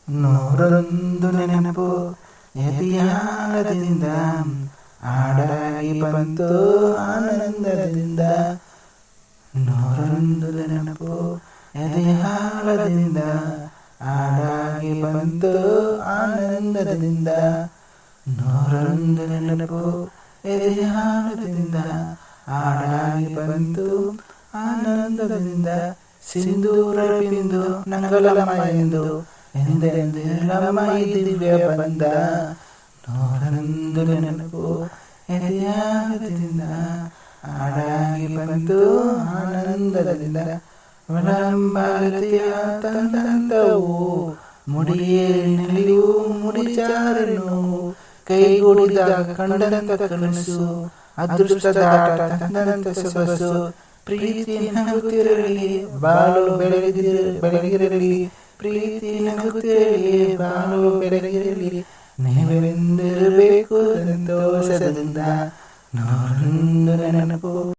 ನೂರೊಂದು ನೆನಪು ಎದೆಯಾಳದಿಂದ ಹಾಡಾಗಿ ಬಂತು ಆನಂದದಿಂದ. ನೂರೊಂದು ನೆನಪು ಎದೆಯಾಳದಿಂದ ಹಾಡಾಗಿ ಬಂತು ಆನಂದದಿಂದ. ನೂರೊಂದು ನೆನಪು ಎದೆಯಾಳದಿಂದ ಹಾಡಾಗಿ ಬಂತು ಆನಂದದಿಂದ. ಸಿಂಧೂರ ಬಿಂದು ನಂಗಲಮ ಎಂದು ಎಂದೆಂದಿರಲಮ ಈ ದಿವ್ಯ ಬಂದ. ನೂರೊಂದು ನೆನಪು ಎದೆಯಾಳದಿಂದ ಹಾಡಾಗಿ ಬಂತು ಆನಂದದಿಂದ. ವಿಳಂಬಾರತಿಯ ತಂದಂತವು ಮುಡಿಯೇರಿನಲ್ಲಿಯೂ ಮುಡಿಚಾರನು ಕೈಗೂಡಿದಾಗ ಕಂಡಂತ ಕನಸು ಅದೃಷ್ಟದ ಆಟ ತಂದಂತ ಸೊಗಸು. ಪ್ರೀತಿ ನಗುತ್ತಿರಲಿ ಬಾಳು ಬೆಳಗಿರಲಿ, ಪ್ರೀತಿ ನಗುತ್ತಿರಲಿ ಬಾಳು ಬೆಳಗಿರಲಿ, ನೀವೆಂದಿರಬೇಕು ಸಂತೋಷದಿಂದ. ನೂರೊಂದು ನೆನಪು